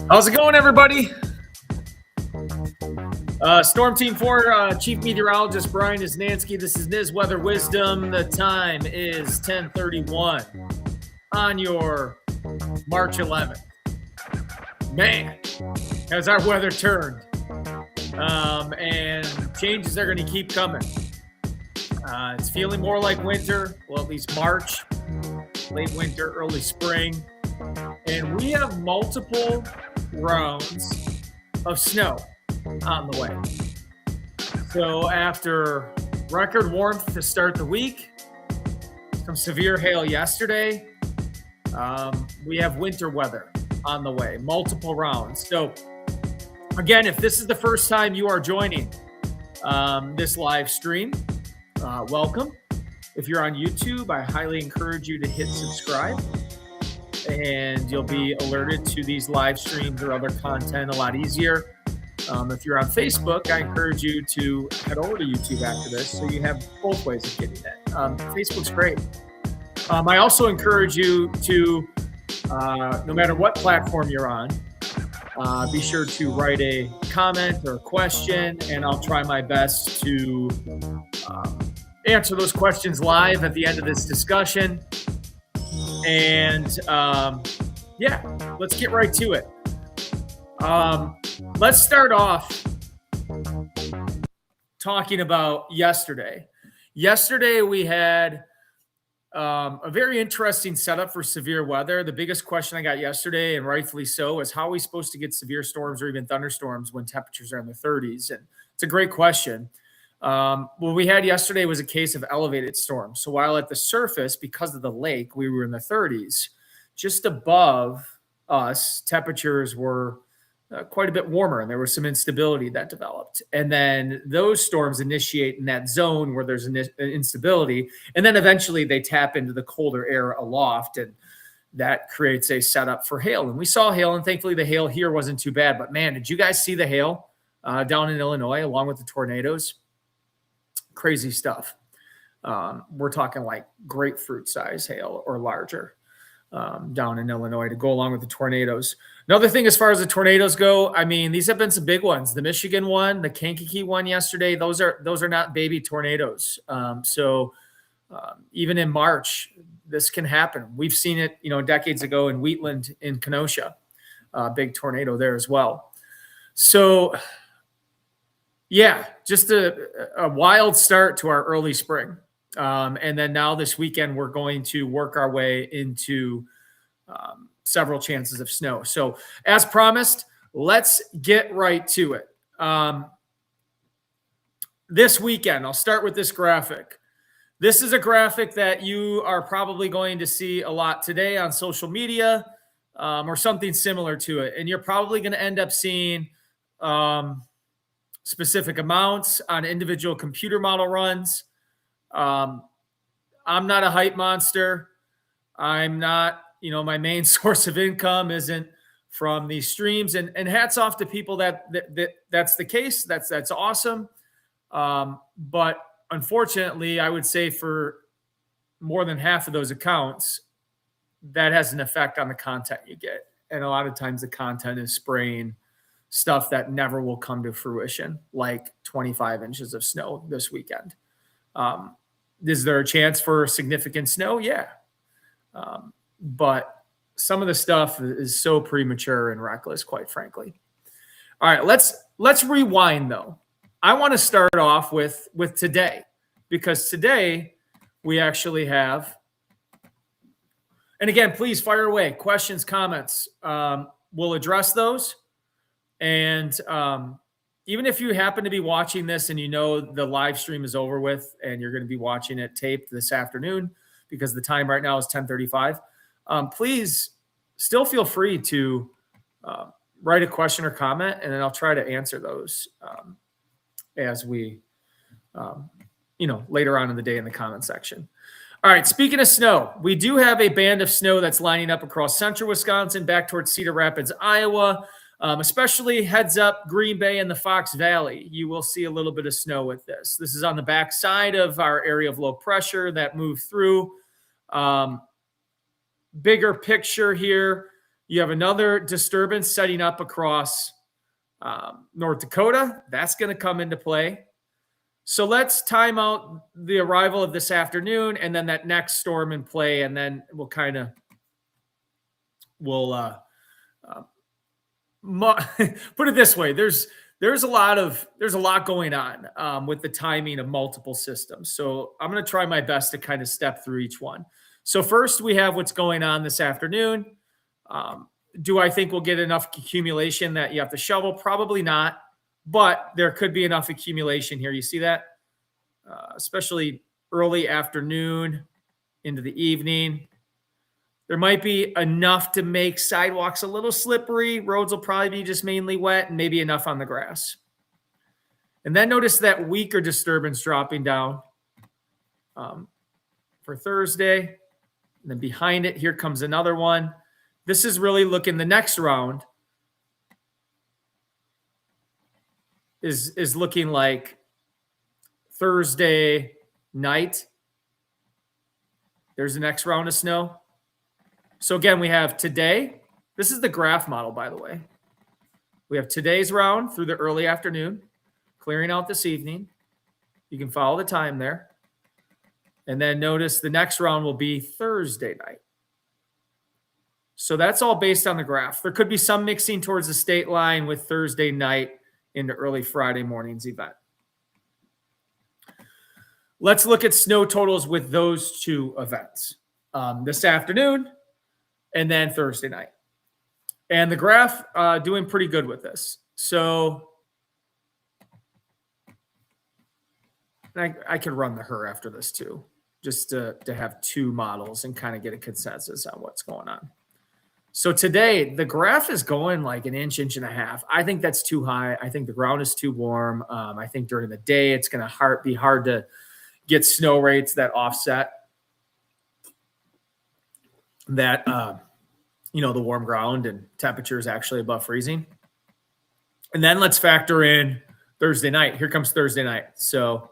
How's it going, everybody? Storm Team 4, Chief Meteorologist Brian Iznansky. This is Niz Weather Wizdom. The time is 10:31 on your March 11th. Man, has our weather turned. And changes are going to keep coming. It's feeling more like winter, well, at least March, late winter, early spring. And we have multiple rounds of snow on the way. So after record warmth to start the week, some severe hail yesterday, we have winter weather on the way, multiple rounds. So again, if this is the first time you are joining this live stream, welcome. If you're on YouTube, I highly encourage you to hit subscribe, and you'll be alerted to these live streams or other content a lot easier. If you're on Facebook, I encourage you to head over to YouTube after this so you have both ways of getting it. Facebook's great. I also encourage you to, no matter what platform you're on, be sure to write a comment or a question, and I'll try my best to answer those questions live at the end of this discussion. And let's get right to it. Let's start off talking about yesterday. Yesterday, we had a very interesting setup for severe weather. The biggest question I got yesterday, and rightfully so, is how are we supposed to get severe storms or even thunderstorms when temperatures are in the 30s? And it's a great question. What we had yesterday was a case of elevated storms. So while at the surface, because of the lake, we were in the 30s, just above us, temperatures were quite a bit warmer, and there was some instability that developed. And then those storms initiate in that zone where there's an instability, and then eventually they tap into the colder air aloft, and that creates a setup for hail. And we saw hail, and thankfully the hail here wasn't too bad. But man, did you guys see the hail down in Illinois along with the tornadoes? Crazy stuff. We're talking like grapefruit size hail or larger down in Illinois to go along with the tornadoes. Another thing, as far as the tornadoes go, I mean, these have been some big ones. The Michigan one, the Kankakee one yesterday, those are not baby tornadoes. So even in March, this can happen. We've seen it, decades ago in Wheatland in Kenosha, big tornado there as well. So yeah, just a wild start to our early spring. And then now this weekend, we're going to work our way into several chances of snow. So as promised, let's get right to it. This weekend, I'll start with this graphic. This is a graphic that you are probably going to see a lot today on social media or something similar to it. And you're probably going to end up seeing specific amounts on individual computer model runs. I'm not a hype monster. I'm not, my main source of income isn't from these streams, and hats off to people that's the case. That's awesome. But unfortunately, I would say for more than half of those accounts, that has an effect on the content you get. And a lot of times the content is spraying stuff that never will come to fruition, like 25 inches of snow this weekend. Is there a chance for significant snow? Yeah. But some of the stuff is so premature and reckless, quite frankly. All right, let's rewind though. I want to start off with today, because today we actually have, and again, please fire away questions, comments. We'll address those. And even if you happen to be watching this and the live stream is over with and you're going to be watching it taped this afternoon, because the time right now is 10:35, please still feel free to write a question or comment, and then I'll try to answer those as we, later on in the day in the comment section. All right, speaking of snow, we do have a band of snow that's lining up across central Wisconsin back towards Cedar Rapids, Iowa. Especially heads up Green Bay and the Fox Valley. You will see a little bit of snow with this. This is on the back side of our area of low pressure that moved through. Bigger picture here, You have another disturbance setting up across North Dakota. That's going to come into play. So let's time out the arrival of this afternoon and then that next storm in play, and then we'll put it this way. There's a lot going on with the timing of multiple systems. So I'm going to try my best to kind of step through each one. So first we have what's going on this afternoon. Do I think we'll get enough accumulation that you have to shovel? Probably not, but there could be enough accumulation here. You see that? Especially early afternoon into the evening. There might be enough to make sidewalks a little slippery. Roads will probably be just mainly wet and maybe enough on the grass. And then notice that weaker disturbance dropping down for Thursday. And then behind it, here comes another one. This is really looking, the next round is looking like Thursday night. There's the next round of snow. So again, we have today. This is the graph model, by the way. We have today's round through the early afternoon, clearing out this evening. You can follow the time there. And then notice the next round will be Thursday night. So that's all based on the graph. There could be some mixing towards the state line with Thursday night into early Friday morning's event. Let's look at snow totals with those two events. This afternoon and then Thursday night. And the graph doing pretty good with this. So I could run the HER after this too, just to have two models and kind of get a consensus on what's going on. So today, the graph is going like an inch, inch and a half. I think that's too high. I think the ground is too warm. I think during the day, it's going to be hard to get snow rates that offset that, the warm ground and temperatures actually above freezing. And then let's factor in Thursday night. Here comes Thursday night. So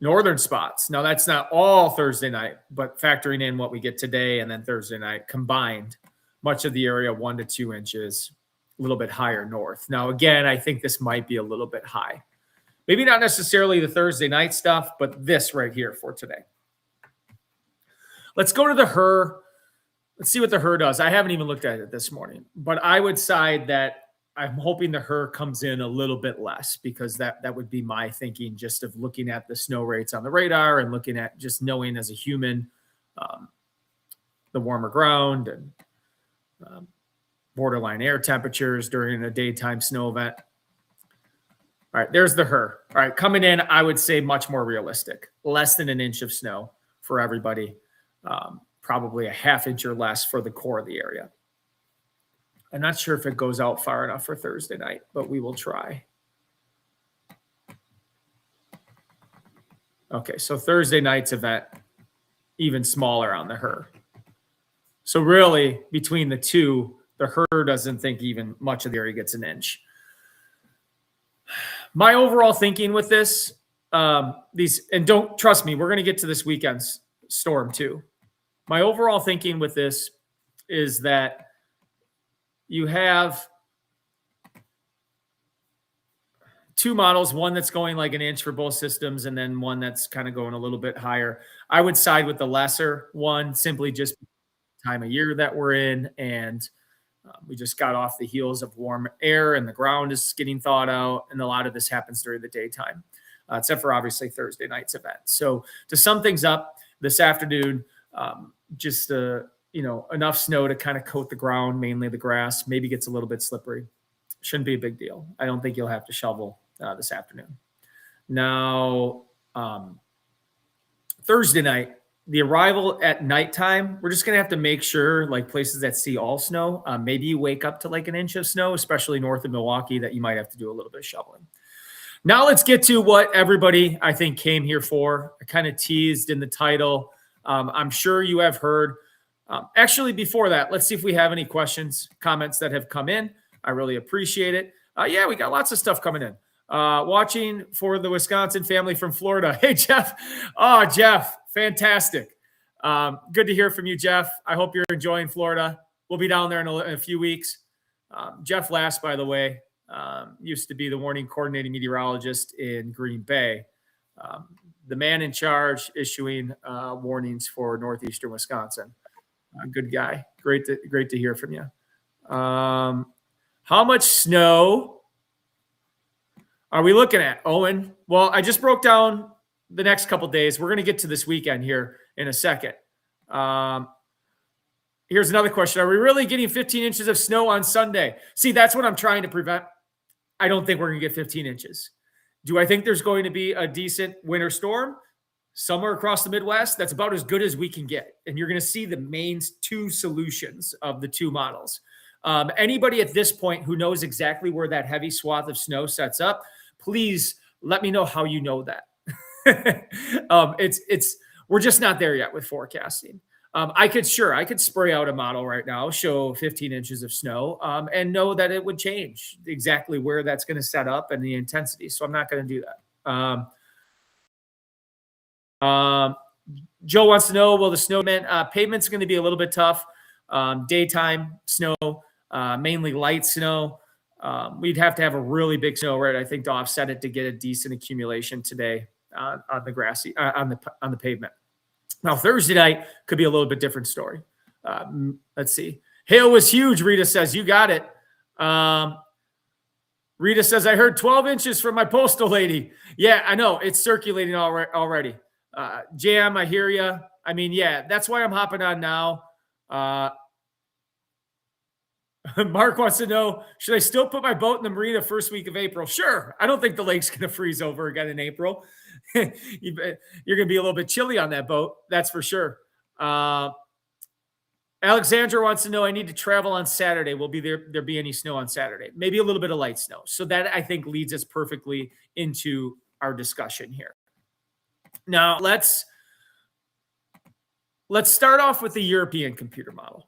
northern spots. Now, that's not all Thursday night, but factoring in what we get today and then Thursday night combined, much of the area 1 to 2 inches, a little bit higher north. Now, again, I think this might be a little bit high. Maybe not necessarily the Thursday night stuff, but this right here for today. Let's go to the HER. Let's see what the HER does. I haven't even looked at it this morning, but I would side that I'm hoping the HER comes in a little bit less, because that would be my thinking, just of looking at the snow rates on the radar and looking at just knowing as a human the warmer ground and borderline air temperatures during a daytime snow event. All right, there's the HER. All right, coming in, I would say much more realistic. Less than an inch of snow for everybody. Probably a half inch or less for the core of the area. I'm not sure if it goes out far enough for Thursday night, but we will try. Okay, so Thursday night's event, even smaller on the HER. So really, between the two, the HER doesn't think even much of the area gets an inch. My overall thinking with this, and don't trust me, we're going to get to this weekend's storm too. My overall thinking with this is that you have two models, one that's going like an inch for both systems, and then one that's kind of going a little bit higher. I would side with the lesser one, simply just time of year that we're in, and we just got off the heels of warm air, and the ground is getting thawed out, and a lot of this happens during the daytime, except for obviously Thursday night's event. So to sum things up, this afternoon, enough snow to kind of coat the ground, mainly the grass, maybe gets a little bit slippery. Shouldn't be a big deal. I don't think you'll have to shovel this afternoon. Now, Thursday night, the arrival at nighttime, we're just going to have to make sure, like places that see all snow, maybe you wake up to like an inch of snow, especially north of Milwaukee, that you might have to do a little bit of shoveling. Now let's get to what everybody, I think, came here for. I kind of teased in the title. I'm sure you have heard. Actually, before that, let's see if we have any questions, comments that have come in. I really appreciate it. Yeah, we got lots of stuff coming in. Watching for the Wisconsin family from Florida. Hey, Jeff. Oh, Jeff, fantastic. Good to hear from you, Jeff. I hope you're enjoying Florida. we'll be down there in a few weeks. Jeff Last, by the way, used to be the warning coordinating meteorologist in Green Bay. The man in charge issuing warnings for northeastern Wisconsin. Good guy. Great to hear from you. How much snow are we looking at, Owen? Well, I just broke down the next couple days. We're going to get to this weekend here in a second. Here's another question. Are we really getting 15 inches of snow on Sunday? See, that's what I'm trying to prevent. I don't think we're going to get 15 inches. Do I think there's going to be a decent winter storm somewhere across the Midwest? That's about as good as we can get. And you're going to see the main two solutions of the two models. Anybody at this point who knows exactly where that heavy swath of snow sets up, please let me know how you know that. We're just not there yet with forecasting. I could spray out a model right now, show 15 inches of snow, and know that it would change exactly where that's going to set up and the intensity. So I'm not going to do that. Joe wants to know, will the snow pavement's going to be a little bit tough. Daytime snow, mainly light snow. We'd have to have a really big snow, right? I think to offset it to get a decent accumulation today on the grassy, on the pavement. Now, Thursday night could be a little bit different story. Let's see. Hail was huge, Rita says. You got it. Rita says, I heard 12 inches from my postal lady. Yeah, I know. It's circulating already. Jam, I hear you. I mean, yeah, that's why I'm hopping on now. Mark wants to know, should I still put my boat in the marina first week of April? Sure. I don't think the lake's going to freeze over again in April. You're going to be a little bit chilly on that boat. That's for sure. Alexandra wants to know, I need to travel on Saturday. Will there be any snow on Saturday? Maybe a little bit of light snow. So that, I think, leads us perfectly into our discussion here. Now, let's start off with the European computer model.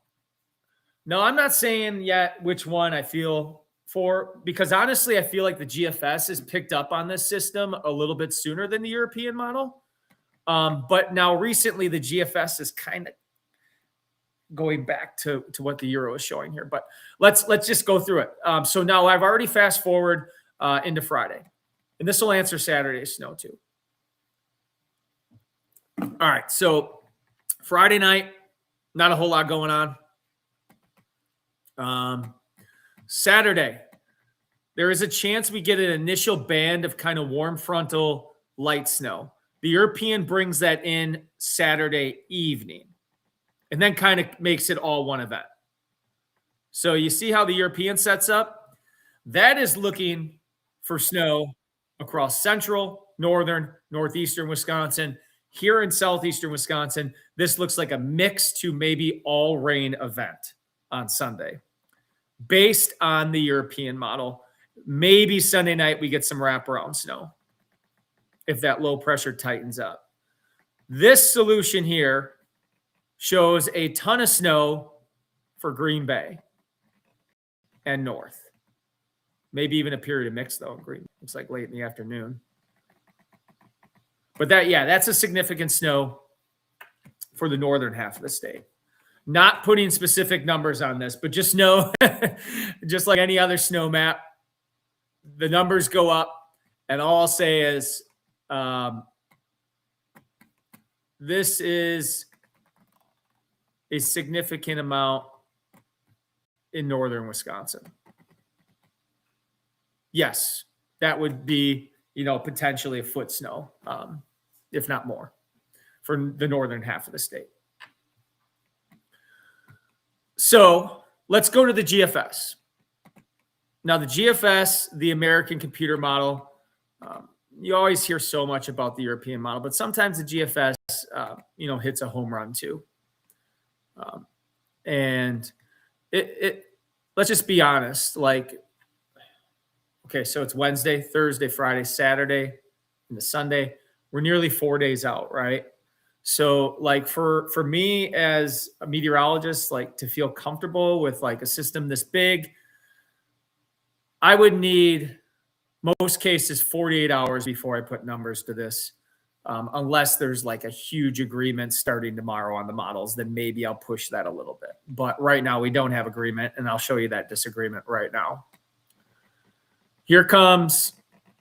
No, I'm not saying yet which one I feel for, because honestly, I feel like the GFS has picked up on this system a little bit sooner than the European model. But now recently the GFS is kind of going back to what the Euro is showing here. But let's just go through it. So now I've already fast forward into Friday, and this will answer Saturday's snow too. All right, so Friday night, not a whole lot going on. Saturday, there is a chance we get an initial band of kind of warm frontal light snow. The European brings that in Saturday evening and then kind of makes it all one event. So you see how the European sets up? That is looking for snow across central, northern, northeastern Wisconsin. Here in southeastern Wisconsin, this looks like a mix to maybe all rain event on Sunday. Based on the European model, maybe Sunday night we get some wraparound snow if that low pressure tightens up. This solution here shows a ton of snow for Green Bay and north. Maybe even a period of mix, though, in Green. It's like late in the afternoon. But that's a significant snow for the northern half of the state. Not putting specific numbers on this, but just know, just like any other snow map, the numbers go up. And all I'll say is this is a significant amount in northern Wisconsin. Yes, that would be, potentially a foot snow, if not more, for the northern half of the state. So let's go to the GFS. Now, the GFS, the American computer model, you always hear so much about the European model, but sometimes the GFS, hits a home run too. And let's just be honest. Okay, so it's Wednesday, Thursday, Friday, Saturday, and the Sunday. We're nearly 4 days out, right? So for me as a meteorologist, to feel comfortable with a system this big, I would need most cases 48 hours before I put numbers to this. Unless there's like a huge agreement starting tomorrow on the models, then maybe I'll push that a little bit. But right now we don't have agreement, and I'll show you that disagreement right now. Here comes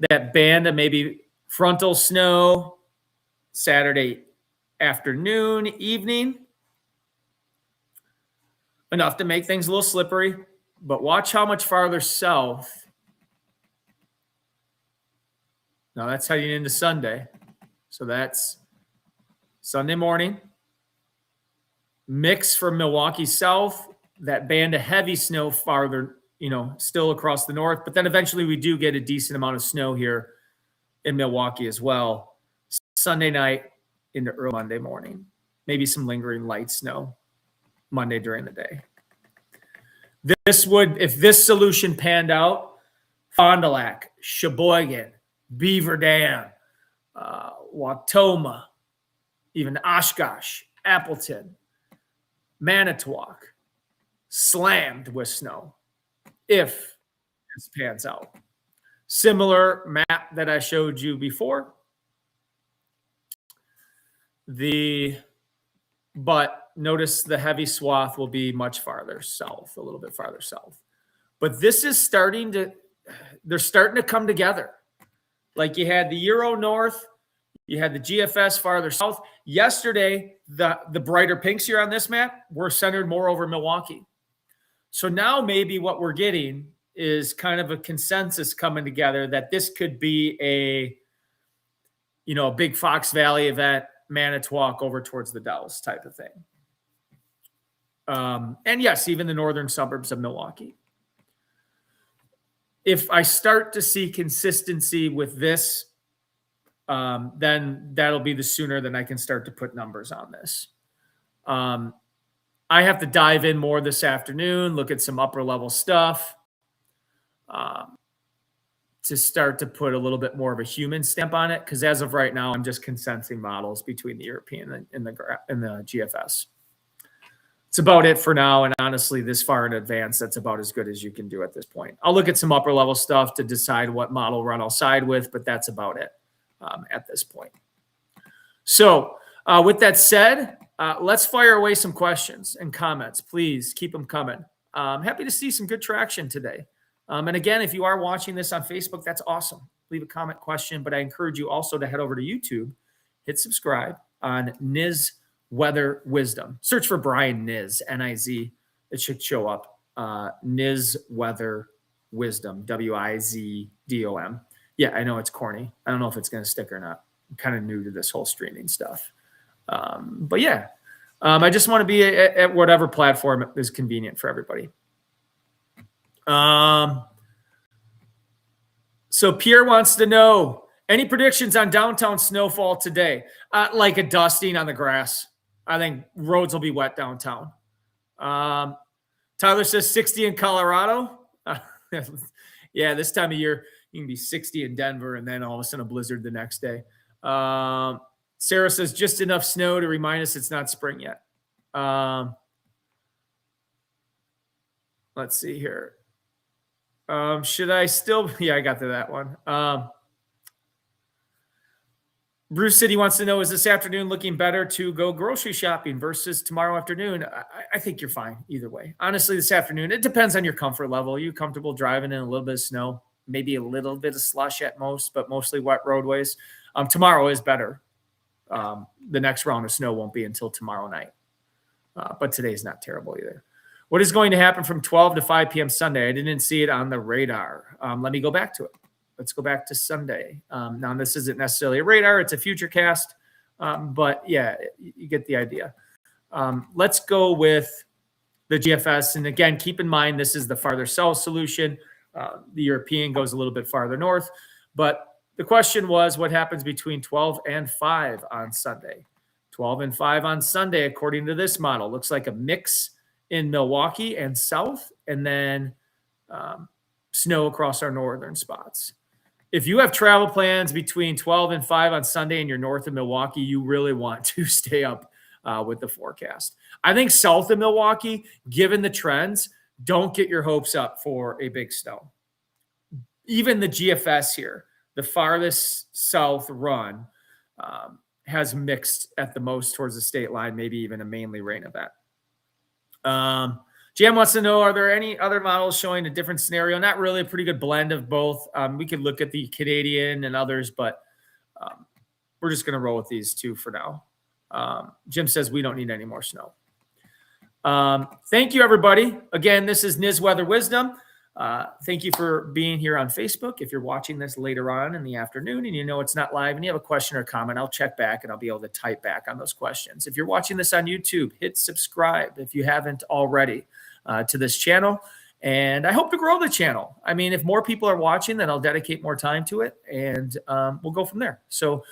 that band of maybe frontal snow Saturday afternoon, evening. Enough to make things a little slippery, but watch how much farther south. Now that's heading into Sunday. So that's Sunday morning. Mix from Milwaukee south, that band of heavy snow farther, still across the north. But then eventually we do get a decent amount of snow here in Milwaukee as well. Sunday night into early Monday morning. Maybe some lingering light snow Monday during the day. If this solution panned out, Fond du Lac, Sheboygan, Beaver Dam, Wautoma, even Oshkosh, Appleton, Manitowoc, slammed with snow if this pans out. Similar map that I showed you before. But notice the heavy swath will be much farther south, a little bit farther south. But this is they're starting to come together. Like you had the Euro North, you had the GFS farther south. Yesterday, the brighter pinks here on this map were centered more over Milwaukee. So now maybe what we're getting is kind of a consensus coming together that this could be a big Fox Valley event, Manitowoc over towards the Dells type of thing. And yes, even the northern suburbs of Milwaukee. If I start to see consistency with this, then that'll be the sooner than I can start to put numbers on this. I have to dive in more this afternoon, look at some upper level stuff to start to put a little bit more of a human stamp on it. Because as of right now, I'm just consenting models between the European and the GFS. It's about it for now. And honestly, this far in advance, that's about as good as you can do at this point. I'll look at some upper level stuff to decide what model run I'll side with, but that's about it at this point. So with that said, let's fire away some questions and comments. Please keep them coming. I'm happy to see some good traction today. And again, if you are watching this on Facebook, that's awesome. Leave a comment, question, but I encourage you also to head over to YouTube, hit subscribe on Niz Weather Wizdom. Search for Brian Niz, N-I-Z. It should show up. Niz Weather Wizdom, W-I-Z-D-O-M. Yeah, I know it's corny. I don't know if it's going to stick or not. I'm kind of new to this whole streaming stuff. But yeah, I just want to be at whatever platform is convenient for everybody. So Pierre wants to know, any predictions on downtown snowfall today? Like a dusting on the grass. I think roads will be wet downtown. Tyler says 60 in Colorado. Yeah, this time of year, you can be 60 in Denver and then all of a sudden a blizzard the next day. Sarah says just enough snow to remind us it's not spring yet. Let's see here. Should I still? Yeah, I got to that one. Bruce City wants to know, is this afternoon looking better to go grocery shopping versus tomorrow afternoon? I think you're fine either way. Honestly, this afternoon, it depends on your comfort level. Are you comfortable driving in a little bit of snow? Maybe a little bit of slush at most, but mostly wet roadways. Tomorrow is better. The next round of snow won't be until tomorrow night. But today's not terrible either. What is going to happen from 12 to 5 p.m. Sunday? I didn't see it on the radar. Let me go back to it. Let's go back to Sunday. Now, this isn't necessarily a radar. It's a future cast. But, yeah, you get the idea. Let's go with the GFS. And, again, keep in mind this is the farther south solution. The European goes a little bit farther north. But the question was, what happens between 12 and 5 on Sunday? 12 and 5 on Sunday, according to this model. Looks like a mix in Milwaukee and south, and then snow across our northern spots. If you have travel plans between 12 and 5 on Sunday and you're north of Milwaukee, you really want to stay up with the forecast. I think south of Milwaukee, given the trends, don't get your hopes up for a big snow. Even the GFS here, the farthest south run, has mixed at the most towards the state line, maybe even a mainly rain event. Jam wants to know, are there any other models showing a different scenario? Not really, a pretty good blend of both. We could look at the Canadian and others, but we're just going to roll with these two for now. Jim says we don't need any more snow. Thank you, everybody. Again, this is Niz Weather Wizdom. Thank you for being here on Facebook. If you're watching this later on in the afternoon and you know it's not live and you have a question or comment, I'll check back and I'll be able to type back on those questions. If you're watching this on YouTube, hit subscribe if you haven't already to this channel. And I hope to grow the channel. I mean, if more people are watching, then I'll dedicate more time to it and we'll go from there. So